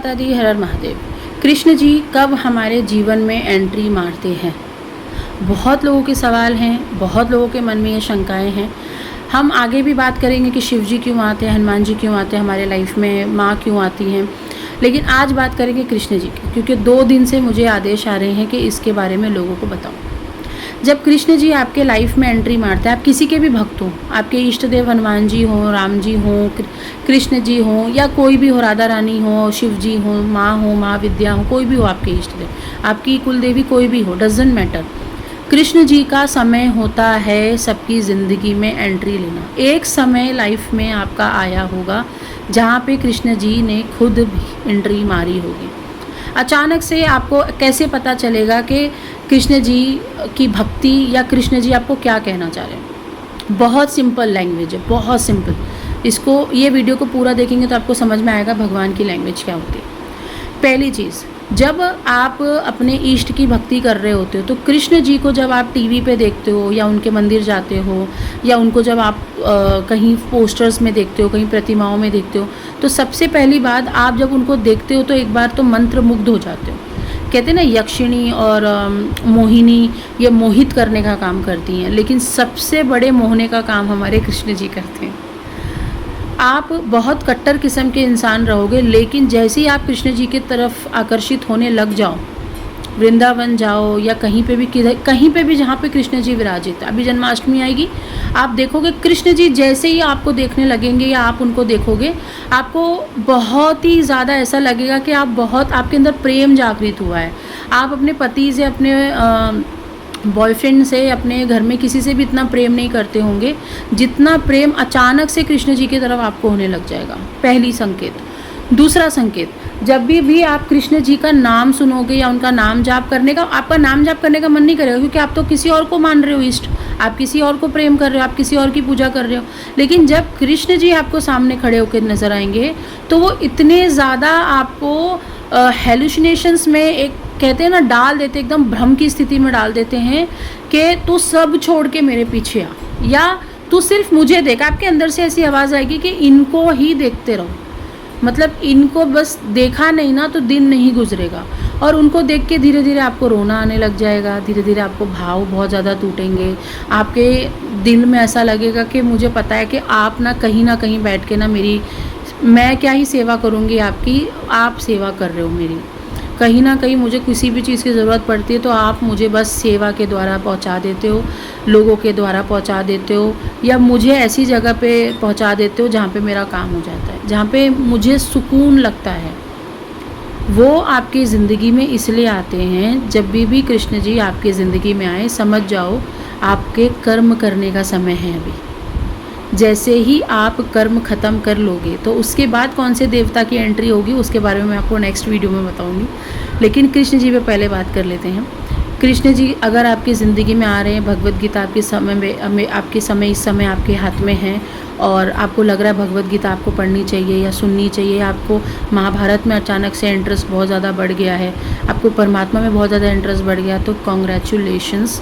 माता दी, हर हर महादेव। कृष्ण जी कब हमारे जीवन में एंट्री मारते हैं? बहुत लोगों के सवाल हैं, बहुत लोगों के मन में ये शंकाएं हैं। हम आगे भी बात करेंगे कि शिव जी क्यों आते हैं, हनुमान जी क्यों आते हैं हमारे लाइफ में, माँ क्यों आती हैं। लेकिन आज बात करेंगे कृष्ण जी की, क्योंकि 2 दिन से मुझे आदेश आ रहे हैं कि इसके बारे में लोगों को बताऊं। जब कृष्ण जी आपके लाइफ में एंट्री मारते हैं, आप किसी के भी भक्त हो, आपके इष्ट देव हनुमान जी हों, राम जी हों, कृष्ण जी हों, या कोई भी हो, राधा रानी हो, शिव जी हो, माँ विद्या हो, कोई भी हो आपके इष्ट देव, आपकी कुल देवी कोई भी हो, डजेंट मैटर। कृष्ण जी का समय होता है सबकी ज़िंदगी में एंट्री लेना। एक समय लाइफ में आपका आया होगा जहाँ पे कृष्ण जी ने खुद भी एंट्री मारी होगी। अचानक से आपको कैसे पता चलेगा कि कृष्ण जी की भक्ति या कृष्ण जी आपको क्या कहना चाह रहे हैं? बहुत सिंपल लैंग्वेज है, बहुत सिंपल। इसको, ये वीडियो को पूरा देखेंगे तो आपको समझ में आएगा भगवान की लैंग्वेज क्या होती है। पहली चीज़, जब आप अपने इष्ट की भक्ति कर रहे होते हो तो कृष्ण जी को जब आप टीवी पे देखते हो या उनके मंदिर जाते हो या उनको जब आप कहीं पोस्टर्स में देखते हो, कहीं प्रतिमाओं में देखते हो, तो सबसे पहली बात, आप जब उनको देखते हो तो एक बार तो मंत्र मुग्ध हो जाते हो। कहते हैं ना, यक्षिणी और मोहिनी ये मोहित करने का काम करती हैं, लेकिन सबसे बड़े मोहने का काम हमारे कृष्ण जी करते हैं। आप बहुत कट्टर किस्म के इंसान रहोगे, लेकिन जैसे ही आप कृष्ण जी की तरफ आकर्षित होने लग जाओ, वृंदावन जाओ या कहीं पे भी जहाँ पे कृष्ण जी विराजित, अभी जन्माष्टमी आएगी, आप देखोगे कृष्ण जी जैसे ही आपको देखने लगेंगे या आप उनको देखोगे, आपको बहुत ही ज़्यादा ऐसा लगेगा कि आपके अंदर प्रेम जागृत हुआ है। आप अपने पति से, अपने बॉयफ्रेंड से, अपने घर में किसी से भी इतना प्रेम नहीं करते होंगे जितना प्रेम अचानक से कृष्ण जी की तरफ आपको होने लग जाएगा। पहली संकेत। दूसरा संकेत, जब भी आप कृष्ण जी का नाम सुनोगे या उनका नाम जाप करने का, आपका नाम जाप करने का मन नहीं करेगा, क्योंकि आप तो किसी और को मान रहे हो इष्ट, आप किसी और को प्रेम कर रहे हो, आप किसी और की पूजा कर रहे हो। लेकिन जब कृष्ण जी आपको सामने खड़े होकर नजर आएंगे तो वो इतने ज़्यादा आपको हेलुसिनेशंस में, एक कहते हैं ना, डाल देते, एकदम भ्रम की स्थिति में डाल देते हैं कि तू सब छोड़ के मेरे पीछे आ, या तू सिर्फ मुझे देख। आपके अंदर से ऐसी आवाज़ आएगी कि इनको ही देखते रहो, मतलब इनको बस देखा नहीं ना तो दिन नहीं गुजरेगा। और उनको देख के धीरे धीरे आपको रोना आने लग जाएगा, धीरे धीरे आपको भाव बहुत ज़्यादा टूटेंगे, आपके दिल में ऐसा लगेगा कि मुझे पता है कि आप ना कहीं बैठ के ना मैं क्या ही सेवा करूँगी आपकी, आप सेवा कर रहे हो मेरी। कहीं ना कहीं मुझे किसी भी चीज़ की ज़रूरत पड़ती है तो आप मुझे बस सेवा के द्वारा पहुंचा देते हो, लोगों के द्वारा पहुंचा देते हो, या मुझे ऐसी जगह पे पहुंचा देते हो जहाँ पे मेरा काम हो जाता है, जहाँ पे मुझे सुकून लगता है। वो आपकी ज़िंदगी में इसलिए आते हैं। जब भी कृष्ण जी आपकी ज़िंदगी में आए, समझ जाओ आपके कर्म करने का समय है अभी। जैसे ही आप कर्म ख़त्म कर लोगे तो उसके बाद कौन से देवता की एंट्री होगी उसके बारे में मैं आपको नेक्स्ट वीडियो में बताऊंगी। लेकिन कृष्ण जी पे पहले बात कर लेते हैं। कृष्ण जी अगर आपकी ज़िंदगी में आ रहे हैं, भगवत गीता आपके समय इस समय आपके हाथ में है और आपको लग रहा है भगवत गीता आपको पढ़नी चाहिए या सुननी चाहिए, आपको महाभारत में अचानक से इंटरेस्ट बहुत ज़्यादा बढ़ गया है, आपको परमात्मा में बहुत ज़्यादा इंटरेस्ट बढ़ गया, तो कॉन्ग्रेचुलेशंस,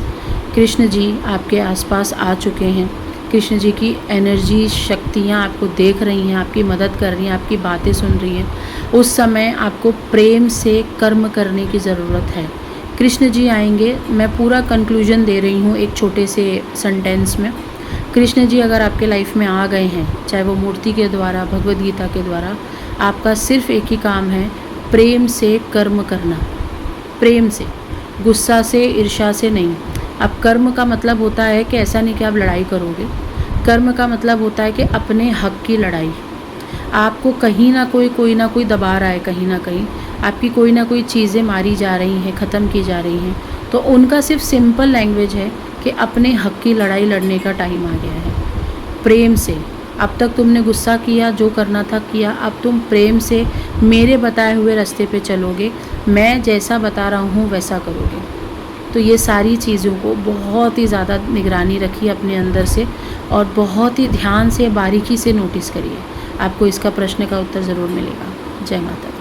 कृष्ण जी आपके आसपास आ चुके हैं। कृष्ण जी की एनर्जी, शक्तियाँ आपको देख रही हैं, आपकी मदद कर रही हैं, आपकी बातें सुन रही हैं। उस समय आपको प्रेम से कर्म करने की ज़रूरत है। कृष्ण जी आएंगे, मैं पूरा कंक्लूजन दे रही हूँ एक छोटे से सेंटेंस में। कृष्ण जी अगर आपके लाइफ में आ गए हैं, चाहे वो मूर्ति के द्वारा, भगवद गीता के द्वारा, आपका सिर्फ एक ही काम है, प्रेम से कर्म करना। प्रेम से, गुस्सा से, ईर्ष्या से नहीं। अब कर्म का मतलब होता है कि ऐसा नहीं कि आप लड़ाई करोगे। कर्म का मतलब होता है कि अपने हक की लड़ाई। आपको कहीं ना कोई दबा रहा है, कहीं ना कहीं आपकी कोई ना कोई चीज़ें मारी जा रही हैं, ख़त्म की जा रही हैं, तो उनका सिर्फ सिंपल लैंग्वेज है कि अपने हक की लड़ाई लड़ने का टाइम आ गया है। प्रेम से, अब तक तुमने गुस्सा किया, जो करना था किया, अब तुम प्रेम से मेरे बताए हुए रास्ते पे चलोगे, मैं जैसा बता रहा हूँ वैसा करोगे। तो ये सारी चीज़ों को बहुत ही ज़्यादा निगरानी रखिए अपने अंदर से और बहुत ही ध्यान से, बारीकी से नोटिस करिए। आपको इसका प्रश्न का उत्तर ज़रूर मिलेगा। जय माता दी।